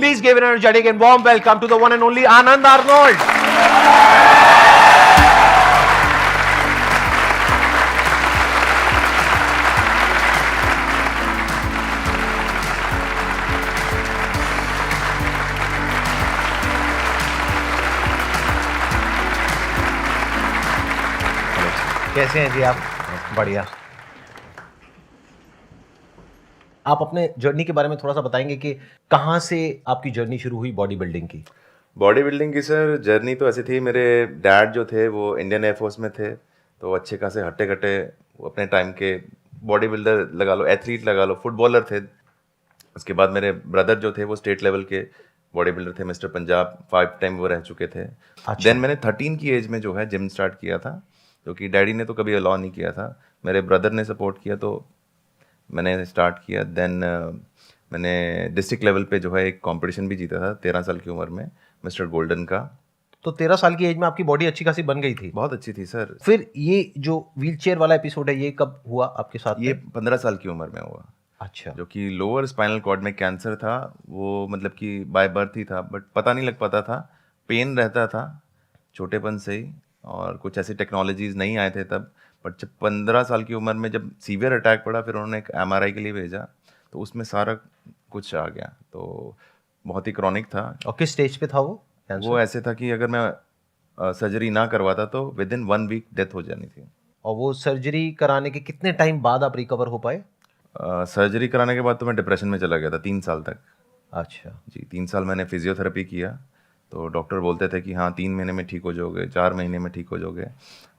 Please give an energetic and warm welcome to the one and only Anand Arnold. कैसे हैं जी आप? बढ़िया। आप अपने जर्नी के बारे में थोड़ा सा बताएंगे कि कहाँ से आपकी जर्नी शुरू हुई बॉडी बिल्डिंग की? बॉडी बिल्डिंग की सर जर्नी तो ऐसी थी, मेरे डैड जो थे वो इंडियन एयरफोर्स में थे, तो अच्छे खासे हट्टे कट्टे अपने टाइम के बॉडी बिल्डर लगा लो, एथलीट लगा लो, फुटबॉलर थे। उसके बाद मेरे ब्रदर जो थे वो स्टेट लेवल के बॉडी बिल्डर थे, मिस्टर पंजाब 5 टाइम वो रह चुके थे। देन मैंने 13 की एज में जो है जिम स्टार्ट किया था, क्योंकि डैडी ने तो कभी अलाउ नहीं किया था, मेरे ब्रदर ने सपोर्ट किया तो मैंने स्टार्ट किया। देन मैंने डिस्ट्रिक्ट लेवल पे जो है एक कंपटीशन भी जीता था 13 साल की उम्र में, मिस्टर गोल्डन का। तो 13 साल की एज में आपकी बॉडी अच्छी खासी बन गई थी? बहुत अच्छी थी सर। फिर ये जो व्हीलचेयर वाला एपिसोड है ये कब हुआ आपके साथ? ये 15 साल की उम्र में हुआ। अच्छा। जो कि लोअर स्पाइनल कॉर्ड में कैंसर था, वो मतलब कि बाय बर्थ ही था, बट पता नहीं लग पाता था, पेन रहता था छोटेपन से ही, और कुछ ऐसी टेक्नोलॉजीज नहीं आए थे तब। बट जब 15 साल की उम्र में जब सीवियर अटैक पड़ा, फिर उन्होंने एक MRI के लिए भेजा, तो उसमें सारा कुछ आ गया, तो बहुत ही क्रॉनिक था। और किस स्टेज पे था वो कैंसर? वो ऐसे था कि अगर मैं सर्जरी ना करवाता तो विद इन 1 वीक डेथ हो जानी थी। और वो सर्जरी कराने के कितने टाइम बाद आप रिकवर हो पाए? सर्जरी कराने के बाद तो मैं डिप्रेशन में चला गया था 3 साल तक। अच्छा जी, 3 साल मैंने फिजियोथेरेपी किया, तो डॉक्टर बोलते थे कि हाँ 3 महीने में ठीक हो जाओगे, 4 महीने में ठीक हो जाओगे,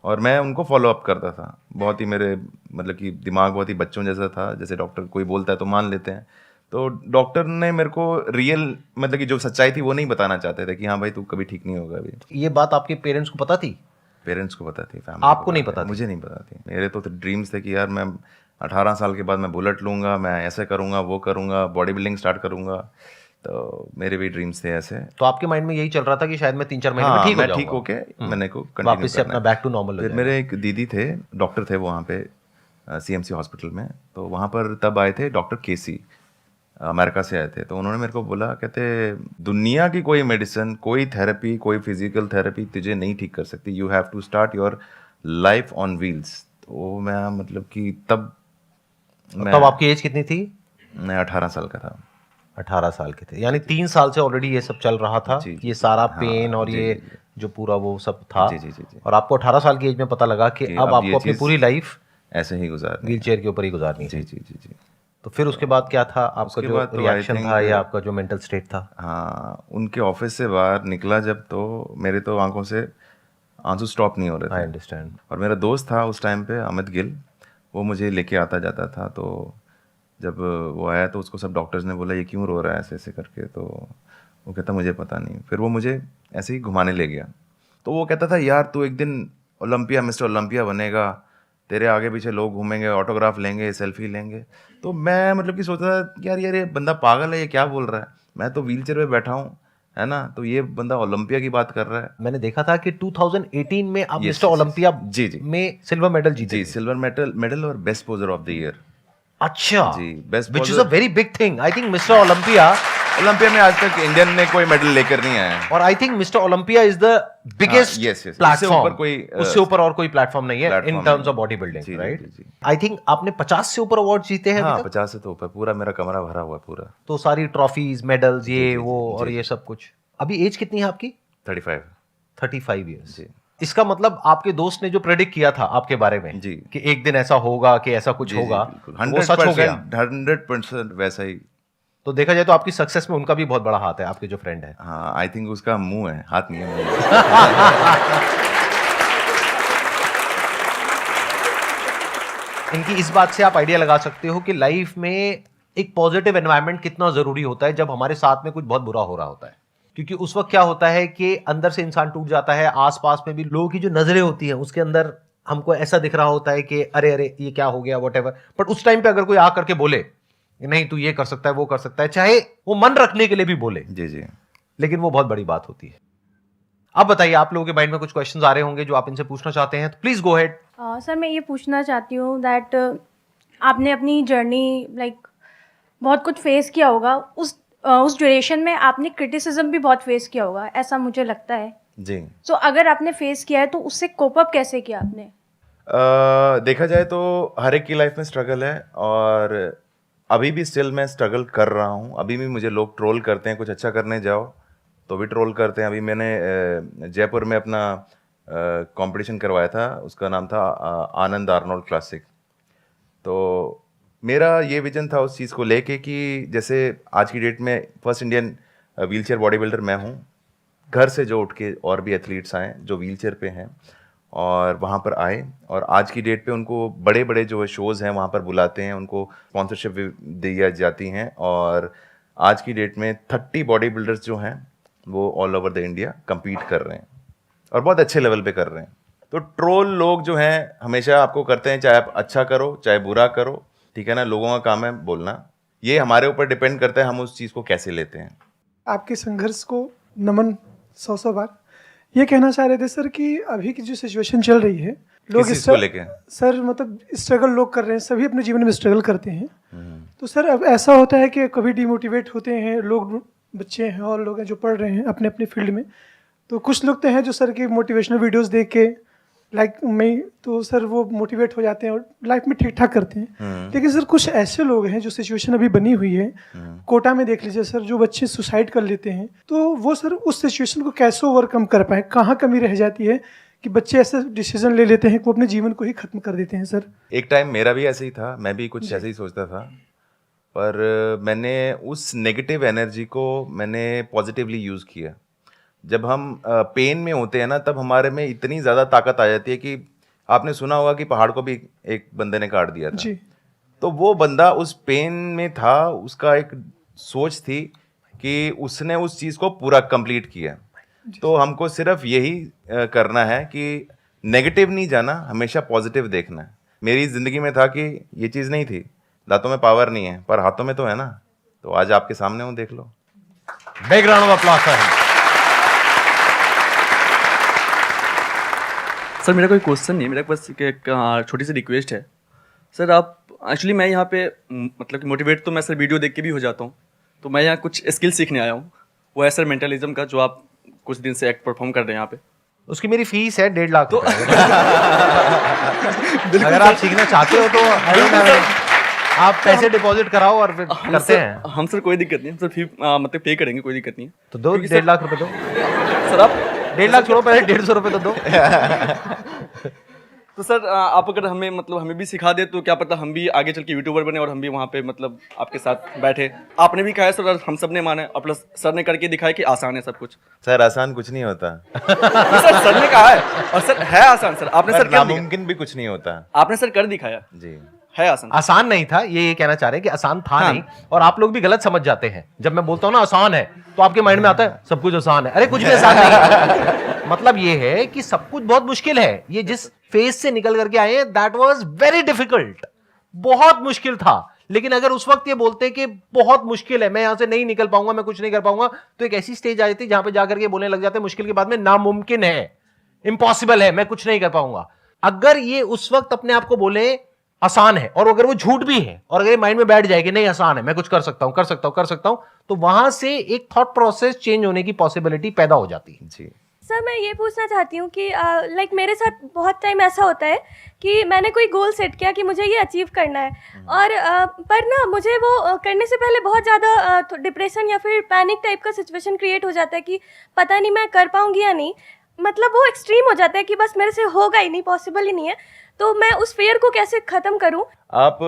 और मैं उनको फॉलो अप करता था। बहुत ही मेरे मतलब कि दिमाग बहुत ही बच्चों जैसा था, जैसे डॉक्टर कोई बोलता है तो मान लेते हैं। तो डॉक्टर ने मेरे को रियल मतलब कि जो सच्चाई थी वो नहीं बताना चाहते थे कि हाँ भाई तू कभी ठीक नहीं होगा अभी। ये बात आपके पेरेंट्स को पता थी? पेरेंट्स को पता थी, फैमिली आपको नहीं पता थी? मुझे नहीं पता थी। मेरे तो ड्रीम्स थे कि यार मैं 18 साल के बाद मैं बुलेट लूँगा, मैं ऐसे करूँगा, वो करूँगा, बॉडी बिल्डिंग स्टार्ट करूँगा, तो मेरे भी ड्रीम्स थे ऐसे। तो आपके माइंड में यही चल रहा था कि शायद मैं 3-4 महीने में ठीक हो मैं जाऊंगा? ठीक होके मैंने को कंटिन्यू वापस से अपना बैक टू नॉर्मल हो फिर जाएगा। मेरे एक दीदी थे, डॉक्टर थे वहाँ पे CMC हॉस्पिटल में, तो वहाँ पर तब आए थे डॉक्टर केसी, अमेरिका से आए थे। तो उन्होंने मेरे को बोला, कहते दुनिया की कोई मेडिसिन, कोई थेरेपी, कोई फिजिकल थेरेपी तुझे नहीं ठीक कर सकती, you have to start your life on wheels. तो मैं मतलब कि तब आपकी एज कितनी थी? मैं 18 साल का था। 18 साल के थे, यानी 3 साल से ऑलरेडी ये सब चल रहा था। जी, ये सारा हाँ, पेन और जी, ये जी, जो पूरा वो सब था। जी। और आपको 18 साल की एज में पता लगा कि अब आपको अपनी पूरी लाइफ ऐसे ही गुजारनी, व्हीलचेयर के ऊपर ही गुजारनी है। जी। तो फिर उसके बाद क्या था आपका जो तो रिएक्शन था या आपका जो मेंटल स्टेट था? हाँ, उनके ऑफिस से बाहर निकला जब, तो मेरे तो आंखों से आंसू स्टॉप नहीं हो रहे थे। I understand. और मेरा दोस्त था उस टाइम पे, अमित गिल, वो मुझे लेके आता जाता था। तो जब वो आया तो उसको सब डॉक्टर्स ने बोला ये क्यों रो रहा है ऐसे ऐसे करके, तो वो कहता मुझे पता नहीं। फिर वो मुझे ऐसे ही घुमाने ले गया, तो वो कहता था यार तू एक दिन ओलंपिया, मिस्टर ओलंपिया बनेगा, तेरे आगे पीछे लोग घूमेंगे, ऑटोग्राफ लेंगे, सेल्फी लेंगे। तो मैं मतलब कि सोचता था यार ये बंदा पागल है, ये क्या बोल रहा है, मैं तो व्हीलचेयर पे बैठा हूँ, है ना, तो ये बंदा ओलंपिया की बात कर रहा है। मैंने देखा था कि 2018 में आप मिस्टर ओलंपिया में सिल्वर मेडल जीते। जी, सिल्वर मेडल और best poser of the year. अच्छा जी, best, which is a very big thing. I think Mr Olympia में आज तक इंडियन ने कोई मेडल लेकर नहीं आया, और आई think Mr Olympia is the biggest platform. उससे ऊपर और कोई प्लेटफॉर्म नहीं है in terms of body building, right? I think आपने 50 से ऊपर अवार्ड जीते हैं। हाँ, 50 से तो ऊपर, पूरा मेरा कमरा भरा हुआ पूरा। तो सारी ट्रॉफीज, मेडल्स, ये वो और ये सब कुछ। अभी एज कितनी है आपकी? 35 ईयर्स। जी। इसका मतलब आपके दोस्त ने जो प्रेडिक्ट किया था आपके बारे में जी कि एक दिन ऐसा होगा, कि ऐसा कुछ होगा, वो सच हो गया। 100% वैसा ही। तो देखा जाए तो आपकी सक्सेस में उनका भी बहुत बड़ा हाथ है, आपके जो फ्रेंड है। हाँ, आई थिंक उसका मुंह है, हाथ नहीं है, मुंह। इनकी इस बात से आप आइडिया लगा सकते हो कि लाइफ में एक पॉजिटिव एनवायरनमेंट कितना जरूरी होता है जब हमारे साथ में कुछ बहुत बुरा हो रहा होता है। क्योंकि उस वक्त क्या होता है कि अंदर से इंसान टूट जाता है, आसपास में भी लोगों की जो नजरें होती हैं उसके अंदर हमको ऐसा दिख रहा होता है कि अरे अरे ये क्या हो गया, व्हाटएवर। बट उस टाइम पे अगर कोई आ करके बोले नहीं तू ये कर सकता है, वो कर सकता है, चाहे वो मन रखने के लिए भी बोले, जी, लेकिन वो बहुत बड़ी बात होती है। अब बताइए, आप लोगों के माइंड में कुछ क्वेश्चंस आ रहे होंगे जो आप इनसे पूछना चाहते हैं, तो प्लीज गो हेड। सर मैं ये पूछना चाहती हूँ दैट आपने अपनी जर्नी लाइक बहुत कुछ फेस किया होगा, उस ड्यूरेशन में आपने क्रिटिसिज्म भी बहुत फेस किया होगा, ऐसा मुझे लगता है। जी। सो अगर आपने फेस किया है तो उससे कोप अप कैसे किया आपने? देखा जाए तो हर एक की लाइफ में स्ट्रगल है, और अभी भी स्टिल मैं स्ट्रगल कर रहा हूँ। अभी भी मुझे लोग ट्रोल करते हैं, कुछ अच्छा करने जाओ तो भी ट्रोल करते हैं। अभी मैंने जयपुर में अपना कंपटीशन करवाया था, उसका नाम था आनंद आर्नोल्ड क्लासिक। तो मेरा ये विजन था उस चीज़ को लेके कि जैसे आज की डेट में first Indian wheelchair body builder मैं हूँ। घर से जो उठ के और भी एथलीट्स आए जो व्हीलचेयर पे हैं और वहाँ पर आए, और आज की डेट पे उनको बड़े बड़े जो शोज़ हैं वहाँ पर बुलाते हैं, उनको स्पॉन्सरशिप दी जाती हैं, और आज की डेट में 30 बॉडी बिल्डर्स जो हैं वो all over the India compete कर रहे हैं और बहुत अच्छे लेवल पे कर रहे हैं। तो ट्रोल लोग जो हैं हमेशा आपको करते हैं, चाहे आप अच्छा करो चाहे बुरा करो, ठीक है ना, लोगों का काम है बोलना। ये हमारे ऊपर डिपेंड करता है हम उस चीज़ को कैसे लेते हैं। आपके संघर्ष को नमन 100 बार। ये कहना चाह रहे थे सर कि अभी की जो सिचुएशन चल रही है, लोग किस चीज़ को लेके? सर मतलब स्ट्रगल लोग कर रहे हैं, सभी अपने जीवन में स्ट्रगल करते हैं। तो सर अब ऐसा होता है कि कभी डिमोटिवेट होते हैं लोग, बच्चे हैं और लोग हैं जो पढ़ रहे हैं अपने अपने फील्ड में। तो कुछ लोग तो हैं जो सर की मोटिवेशनल वीडियोस देख के लाइक मैं, तो सर वो मोटिवेट हो जाते हैं और लाइफ में ठीक ठाक करते हैं। लेकिन सर कुछ ऐसे लोग हैं जो सिचुएशन अभी बनी हुई है, कोटा में देख लीजिए सर, जो बच्चे सुसाइड कर लेते हैं, तो वो सर उस सिचुएशन को कैसे ओवरकम कर पाए? कहाँ कमी रह जाती है कि बच्चे ऐसे डिसीजन ले लेते हैं कि वो अपने जीवन को ही खत्म कर देते हैं? सर एक टाइम मेरा भी ऐसे ही था, मैं भी कुछ ऐसे ही सोचता था, पर मैंने उस नेगेटिव एनर्जी को मैंने पॉजिटिवली यूज़ किया। जब हम पेन में होते हैं ना, तब हमारे में इतनी ज़्यादा ताकत आ जाती है कि आपने सुना होगा कि पहाड़ को भी एक बंदे ने काट दिया था। जी। तो वो बंदा उस पेन में था, उसका एक सोच थी कि उसने उस चीज़ को पूरा कंप्लीट किया। तो हमको सिर्फ यही करना है कि नेगेटिव नहीं जाना, हमेशा पॉजिटिव देखना है। मेरी ज़िंदगी में था कि ये चीज़ नहीं थी, दांतों में पावर नहीं है पर हाथों में तो है ना, तो आज आपके सामने हूँ, देख लो। बिग राउंड ऑफ अप्लॉज है। सर मेरा कोई क्वेश्चन नहीं है, मेरा बस एक छोटी सी रिक्वेस्ट है। सर आप एक्चुअली मैं यहाँ पे मतलब कि मोटिवेट तो मैं सर वीडियो देख के भी हो जाता हूँ, तो मैं यहाँ कुछ स्किल सीखने आया हूँ। वो है सर मेंटलिज्म का, जो आप कुछ दिन से एक्ट परफॉर्म कर रहे हैं यहाँ पे। उसकी मेरी फीस है 1.5 लाख रुपए। अगर आप सीखना चाहते हो तो I don't have any- आप पैसे डिपॉजिट कराओ और फिर करते हैं। हम सर कोई दिक्कत नहीं है, सर फी मतलब पे करेंगे, कोई दिक्कत नहीं है। तो दो, क्योंकि 1.5 लाख रुपए दो। सर आप 1.5 लाख छोड़ो, पहले 150 रुपए तो दो। तो सर आप अगर हमें मतलब हमें भी सिखा दे तो क्या पता हम भी आगे चल के यूट्यूबर बने और हम भी वहाँ पे मतलब आपके साथ बैठे। आपने भी कहा है सर और हम सब ने माना है, और प्लस सर ने करके दिखाया कि आसान है सब कुछ। सर आसान कुछ नहीं होता, सर ने कहा है, और सर है आसान। सर आपने सर कर दिखाया, नामुमकिन भी कुछ नहीं होता। आपने सर कर दिखाया, जी है आसान। आसान नहीं था, ये कहना चाह रहे हैं कि आसान था नहीं, और आप लोग भी गलत समझ जाते हैं। जब मैं बोलता हूँ ना आसान है, तो आपके माइंड में आता है सब कुछ आसान है। अरे कुछ भी आसान नहीं है। मतलब ये है कि सब कुछ बहुत मुश्किल है। ये जिस फेज से निकल करके आए हैं, दैट वाज वेरी डिफिकल्ट, बहुत मुश्किल था। लेकिन अगर उस वक्त ये बोलते कि बहुत मुश्किल है, मैं यहां से नहीं निकल पाऊंगा, मैं कुछ नहीं कर पाऊंगा, तो एक ऐसी स्टेज आ जाती जहां पे जाकर के बोलने लग जाते मुश्किल के बाद में नामुमकिन है, इम्पॉसिबल है, मैं कुछ नहीं कर पाऊंगा। अगर ये उस वक्त अपने आप को बोले आसान है, और अगर वो झूठ भी है, और अगर ये माइंड में बैठ जाए कि नहीं आसान है, मैं कुछ कर सकता हूं, कर सकता हूं, कर सकता हूं, तो वहां से एक थॉट प्रोसेस चेंज होने की पॉसिबिलिटी पैदा हो जाती है। जी। सर मैं ये पूछना चाहती हूँ कि लाइक मेरे साथ बहुत टाइम ऐसा होता है कि मैंने कोई गोल सेट किया कि मुझे ये अचीव करना है, और पर ना मुझे वो करने से पहले बहुत ज़्यादा डिप्रेशन या फिर पैनिक टाइप का सिचुएशन क्रिएट हो जाता है कि पता नहीं मैं कर पाऊँगी या नहीं। मतलब वो एक्सट्रीम हो जाता है कि बस मेरे से होगा ही नहीं, पॉसिबल ही नहीं है। तो मैं उस फियर को कैसे ख़त्म करूँ? आप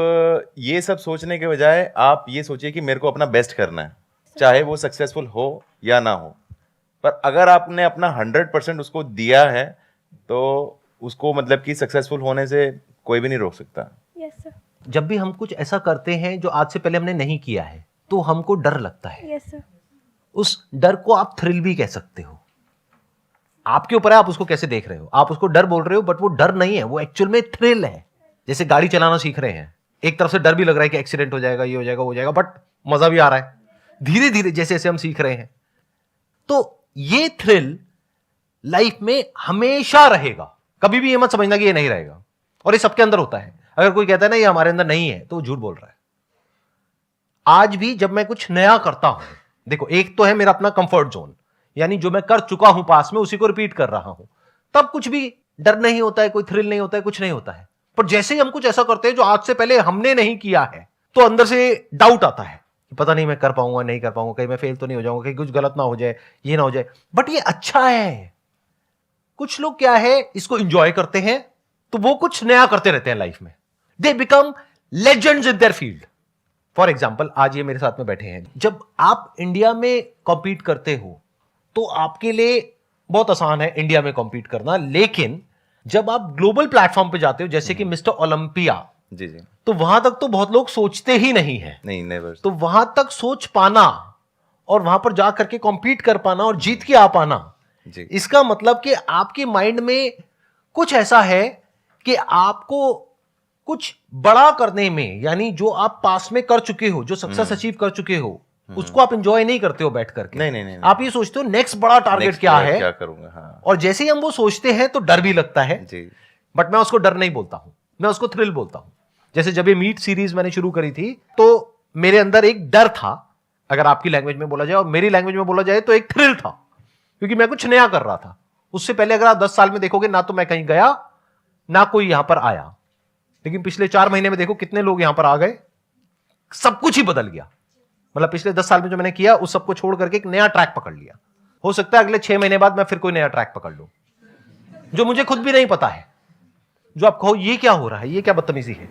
ये सब सोचने के बजाय आप ये सोचिए कि मेरे को अपना बेस्ट करना है, चाहे वो सक्सेसफुल हो या ना हो। पर अगर आपने अपना 100% उसको दिया है तो उसको मतलब कि सक्सेसफुल होने से कोई भी नहीं रोक सकता। Yes sir. जब भी हम कुछ ऐसा करते हैं जो आज से पहले हमने नहीं किया है, तो हमको डर लगता है। Yes sir. उस डर को आप थ्रिल भी कह सकते हो, आपके ऊपर है आप उसको कैसे देख रहे हो। आप उसको डर बोल रहे हो, बट वो डर नहीं है, वो एक्चुअल में थ्रिल है। जैसे गाड़ी चलाना सीख रहे हैं, एक तरफ से डर भी लग रहा है कि एक्सीडेंट हो जाएगा, ये हो जाएगा, वो हो जाएगा, बट मजा भी आ रहा है धीरे धीरे जैसे जैसे हम सीख रहे हैं। तो ये थ्रिल लाइफ में हमेशा रहेगा, कभी भी ये मत समझना कि ये नहीं रहेगा। और ये सबके अंदर होता है। अगर कोई कहता है ना ये हमारे अंदर नहीं है, तो वो झूठ बोल रहा है। आज भी जब मैं कुछ नया करता हूं, देखो, एक तो है मेरा अपना कंफर्ट जोन, यानी जो मैं कर चुका हूं पास में उसी को रिपीट कर रहा हूं, तब कुछ भी डर नहीं होता है, कोई थ्रिल नहीं होता है, कुछ नहीं होता है। पर जैसे ही हम कुछ ऐसा करते हैं जो आज से पहले हमने नहीं किया है, तो अंदर से डाउट आता है कि पता नहीं मैं कर पाऊंगा नहीं कर पाऊंगा, कहीं मैं फेल तो नहीं हो जाऊंगा, कहीं कुछ गलत ना हो जाए, ये ना हो जाए। बट ये अच्छा है। कुछ लोग क्या है, इसको एंजॉय करते हैं, तो वो कुछ नया करते रहते हैं लाइफ में। They become legends in their field. For example, आज ये मेरे साथ में बैठे हैं। जब आप इंडिया में कॉम्पीट करते हो तो आपके लिए बहुत आसान है इंडिया में कॉम्पीट करना, लेकिन जब आप ग्लोबल प्लेटफॉर्म पे जाते हो, जैसे कि मिस्टर ओलंपिया, जी जी। तो वहां तक तो बहुत लोग सोचते ही नहीं है। नहीं, नेवर। तो वहां तक सोच पाना और वहां पर जा करके कॉम्पीट कर पाना और जीत के आ पाना, जी इसका मतलब कि आपके माइंड में कुछ ऐसा है कि आपको कुछ बड़ा करने में, यानी जो आप पास में कर चुके हो, जो सक्सेस अचीव कर चुके हो, उसको आप एंजॉय नहीं करते हो बैठ करके। नहीं। आप ये सोचते हो नेक्स्ट बड़ा टारगेट Next क्या मैं है, क्या करूंगा। हाँ और जैसे ही हम वो सोचते हैं तो डर भी लगता है। जी। बट मैं उसको डर नहीं बोलता हूं, मैं उसको थ्रिल बोलता हूं। जैसे जब ये मीट सीरीज मैंने शुरू करी थी, तो मेरे अंदर एक डर था, अगर आपकी लैंग्वेज में बोला जाए, और मेरी लैंग्वेज में बोला जाए तो एक थ्रिल था, क्योंकि मैं कुछ नया कर रहा था। उससे पहले अगर आप 10 साल में देखोगे, ना तो मैं कहीं गया ना कोई यहां पर आया, लेकिन पिछले 4 महीने में देखो कितने लोग यहां पर आ गए, सब कुछ ही बदल गया। मतलब पिछले 10 साल में जो मैंने किया उस सबको छोड़ करके एक नया ट्रैक पकड़ लिया। हो सकता है अगले 6 महीने बाद मैं फिर कोई नया ट्रैक पकड़ लूं, जो मुझे खुद भी नहीं पता है, जो आप कहो ये क्या हो रहा है, ये क्या बदतमीजी है।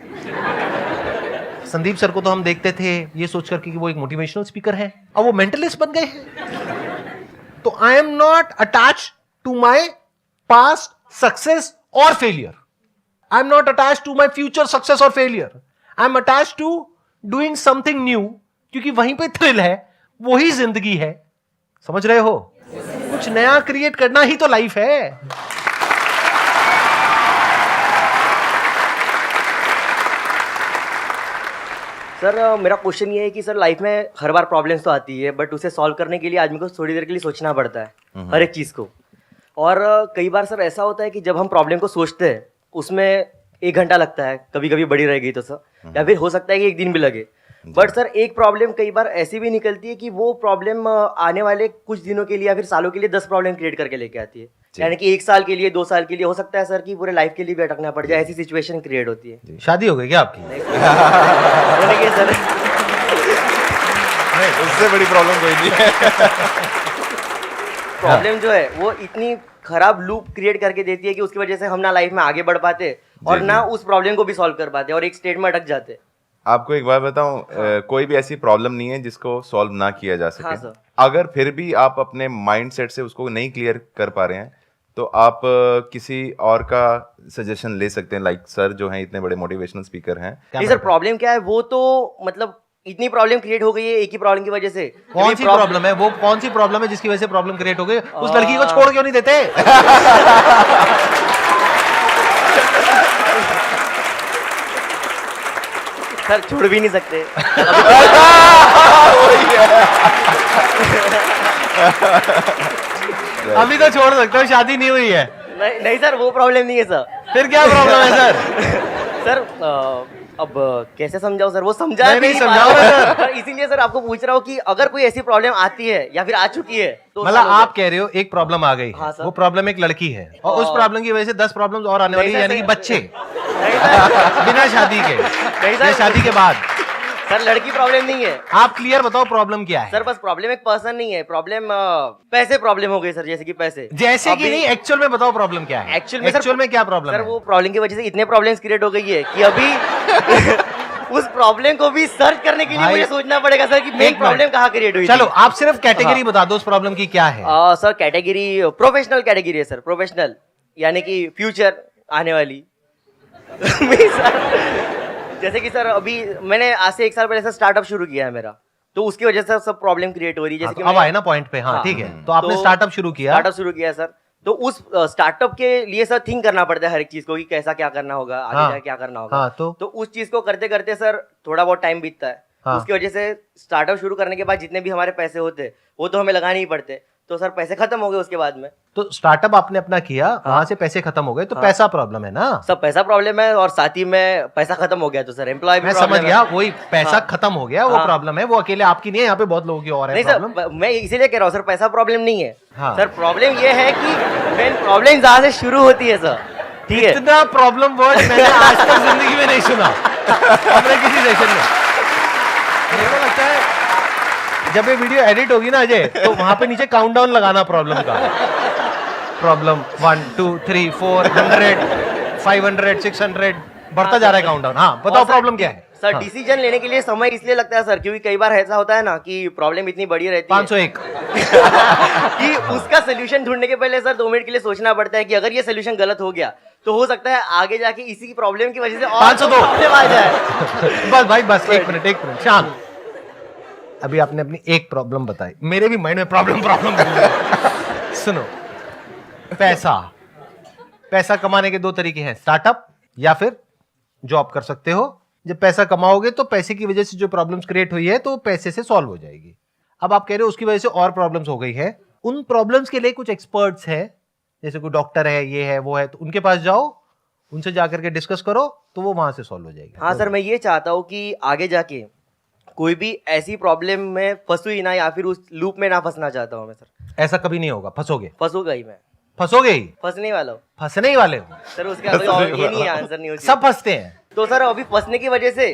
संदीप सर को तो हम देखते थे ये सोच करके कि वो एक मोटिवेशनल स्पीकर हैं, अब वो मेंटलिस्ट बन गए हैं। तो I am not attach to my past success और failure, I am not attach to my future success और failure, I am attach to doing something new, क्योंकि वहीं पे थ्रिल है, वही जिंदगी है। समझ रहे हो? कुछ नया क्रिएट करना ही तो लाइफ है। सर मेरा क्वेश्चन ये है कि सर लाइफ में हर बार प्रॉब्लम्स तो आती है, बट उसे सॉल्व करने के लिए आदमी को थोड़ी देर के लिए सोचना पड़ता है हर एक चीज़ को। और कई बार सर ऐसा होता है कि जब हम प्रॉब्लम को सोचते हैं उसमें 1 घंटा लगता है, कभी कभी बड़ी रह गई तो सर, या फिर हो सकता है कि 1 दिन भी लगे। बट सर एक प्रॉब्लम कई बार ऐसी भी निकलती है कि वो प्रॉब्लम आने वाले कुछ दिनों के लिए या फिर सालों के लिए 10 प्रॉब्लम क्रिएट करके लेके आती है। यानी कि 1 साल के लिए, 2 साल के लिए, हो सकता है सर कि पूरे लाइफ के लिए भी अटकना पड़ जाए, ऐसी सिचुएशन क्रिएट होती है। शादी हो गई क्या आपकी? होने के सर नहीं, उससे बड़ी प्रॉब्लम कोई नहीं है। प्रॉब्लम जो है वो इतनी खराब लूप क्रिएट करके देती है कि उसकी वजह से हम ना लाइफ में आगे बढ़ पाते और जी, ना उस प्रॉब्लम को भी सॉल्व कर पाते और एक स्टेट में अटक जाते। आपको एक बात बताऊं, कोई भी ऐसी प्रॉब्लम नहीं है जिसको सॉल्व ना किया जा सके। हाँ, सर। अगर फिर भी आप अपने माइंड सेट से उसको नहीं क्लियर कर पा रहे हैं, तो आप किसी और का सजेशन ले सकते हैं। लाइक सर जो हैं, इतने बड़े मोटिवेशनल स्पीकर हैं। नहीं सर, प्रॉब्लम क्या है वो तो मतलब इतनी प्रॉब्लम क्रिएट हो गई है एक ही प्रॉब्लम की वजह से। कौन सी प्रॉब्लम है वो? कौन सी प्रॉब्लम है जिसकी वजह से प्रॉब्लम क्रिएट हो गई? उस लड़की को छोड़ क्यों नहीं देते? सर छोड़ भी नहीं सकते। अभी तो छोड़ सकते हो, शादी नहीं हुई है। नहीं नहीं सर, वो प्रॉब्लम नहीं है सर। फिर क्या प्रॉब्लम है सर? सर अब कैसे समझाओ सर, वो समझा नहीं, नहीं समझाओ पा रहा। ना सर। इसीलिए सर आपको पूछ रहा हूँ कि अगर कोई ऐसी प्रॉब्लम आती है या फिर आ चुकी है तो मतलब आप कह रहे हो एक प्रॉब्लम आ गई, हाँ, सर। वो प्रॉब्लम एक लड़की है, और उस प्रॉब्लम की वजह से 10 प्रॉब्लम्स और आने वाली है, नहीं, यानी कि सर। बच्चे नहीं सर, बिना शादी के, नहीं सर। या शादी के बाद। सर लड़की प्रॉब्लम नहीं है आप क्लियर बताओ प्रॉब्लम क्या है? सर। बस प्रॉब्लम एक पर्सन नहीं है, प्रॉब्लम पैसे प्रॉब्लम हो गई सर, जैसे कि पैसे। जैसे कि अभी- नहीं, एक्चुअल में बताओ प्रॉब्लम क्या है? एक्चुअल में सर, एक्चुअल में क्या प्रॉब्लम सर है? वो प्रॉब्लम की वजह से इतने प्रॉब्लम्स क्रिएट हो गई है कि अभी उस प्रॉब्लम को भी सर्च करने के लिए भाई, मुझे सोचना पड़ेगा सर कि मेन एक प्रॉब्लम मिनट। कहाँ क्रिएट हुई चलो थी। आप सिर्फ कैटेगरी हाँ। बता दो उस प्रॉब्लम की क्या है। सर कैटेगरी प्रोफेशनल कैटेगरी है सर, प्रोफेशनल यानी कि फ्यूचर आने वाली। नहीं सर, जैसे कि सर अभी मैंने आज से 1 साल पहले सर स्टार्टअप शुरू किया है मेरा, तो उसकी वजह से सब प्रॉब्लम क्रिएट हो रही है। जैसे कि अब आए ना पॉइंट पे। हाँ, ठीक है। तो आपने स्टार्टअप शुरू किया। स्टार्टअप शुरू किया सर, तो उस स्टार्टअप के लिए सर थिंक करना पड़ता है हर एक चीज को कि कैसा क्या करना होगा, आगे हाँ। जाके क्या करना होगा। हाँ, तो उस चीज को करते करते सर थोड़ा बहुत टाइम बीतता है। हाँ। उसकी वजह से स्टार्टअप शुरू करने के बाद जितने भी हमारे पैसे होते वो तो हमें लगाने ही पड़ते। तो सर पैसे खत्म हो गए उसके बाद में। तो स्टार्टअप आपने अपना किया, वहां से पैसे खत्म हो गए, तो पैसा प्रॉब्लम है ना। सब पैसा प्रॉब्लम है और साथ ही में पैसा खत्म हो गया तो सर एम्प्लॉय भी मैं problem समझ है। गया, वही पैसा हाँ। खत्म हो गया, वो हाँ। प्रॉब्लम है, वो अकेले आपकी नहीं है, यहाँ पे बहुत लोगों की और है नहीं प्रॉब्लम। सर, मैं इसीलिए कह रहा हूँ सर, पैसा प्रॉब्लम नहीं है। हाँ। सर प्रॉब्लम ये है कि मेन प्रॉब्लम जहाँ से शुरू होती है सर, ठीक है। इतना प्रॉब्लम वर्ड मैंने आज तक जिंदगी में नहीं सुना अपने किसी सेशन में। मेरे को लगता है जब ये वीडियो एडिट होगी ना अजय, तो वहां पे नीचे काउंटडाउन लगाना प्रॉब्लम का। प्रॉब्लम 1 2 3 400 500 600 बढ़ता जा रहा है काउंटडाउन। हाँ बताओ और सर, प्रॉब्लम क्या है। सर हाँ। डिसीजन लेने के लिए समय इसलिए लगता है सर, क्योंकि कई बार ऐसा होता है ना कि प्रॉब्लम इतनी बड़ी रहती है 501 कि उसका सोल्यूशन ढूंढने के पहले सर 2 मिनट के लिए सोचना पड़ता है कि अगर ये सोल्यूशन गलत हो गया तो हो सकता है आगे जाके इसी की प्रॉब्लम की वजह से और 502 प्रॉब्लम आ जाए। बस भाई बस एक मिनट शांत। अभी आपने अपनी एक प्रॉब्लम बताई, मेरे भी माइंड में प्रॉब्लम सुनो, पैसा कमाने के 2 तरीके हैं, स्टार्टअप या फिर जॉब कर सकते हो। जब पैसा कमाओगे तो पैसे की वजह से जो प्रॉब्लम्स क्रिएट हुई है तो पैसे से सॉल्व हो जाएगी। अब आप कह रहे हो उसकी वजह से और प्रॉब्लम्स हो गई है, उन प्रॉब्लम्स के लिए कुछ एक्सपर्ट्स हैं, जैसे कोई डॉक्टर है, ये है वो है, तो उनके पास जाओ, उनसे जाकर के डिस्कस करो, तो वो वहां से सॉल्व हो जाएगी। हाँ सर, मैं ये चाहता हूँ कि आगे जाके कोई भी ऐसी प्रॉब्लम में फंसू ही ना, या फिर उस लूप में ना फंसना चाहता हूँ मैं सर। ऐसा कभी नहीं होगा, फंसोगे फंसूंगा ही मैं, फंसोगे ही, फंसने वाला हूँ फंसने ही वाले हो। सर। उसका कोई और ये नहीं है, आंसर नहीं होती। सब फंसते हैं। तो सर अभी फंसने की वजह से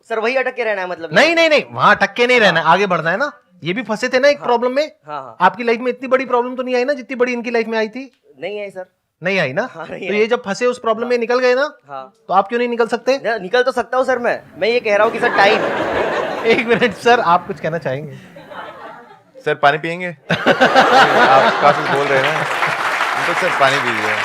सर वही अटक के रहना है, मतलब नहीं वहां अटक के नहीं रहना है, आगे बढ़ना है ना। ये भी फंसे थे ना एक प्रॉब्लम में। हाँ। आपकी लाइफ में इतनी बड़ी प्रॉब्लम तो नहीं आई ना जितनी बड़ी इनकी लाइफ में आई थी। नहीं है सर। नहीं आई ना। हाँ, नहीं तो आई। ये जब फंसे उस प्रॉब्लम में निकल गए ना, हाँ। तो आप क्यों नहीं निकल सकते। निकल तो सकता हूँ सर, मैं ये कह रहा हूँ कि सर टाइम। एक मिनट सर, आप कुछ कहना चाहेंगे। सर पानी पियेंगे? आप काफी बोल रहे हैं ना, तो सर पानी पीजिए।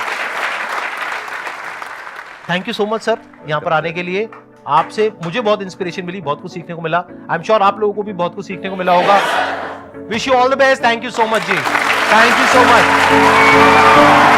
Thank you so much sir, यहाँ पर आने के लिए। आपसे मुझे बहुत इंस्पिरेशन मिली, बहुत कुछ सीखने को मिला। आई एम श्योर आप लोगों को भी बहुत कुछ सीखने को मिला होगा। Wish you all the best. Thank you so much ji, thank you so much.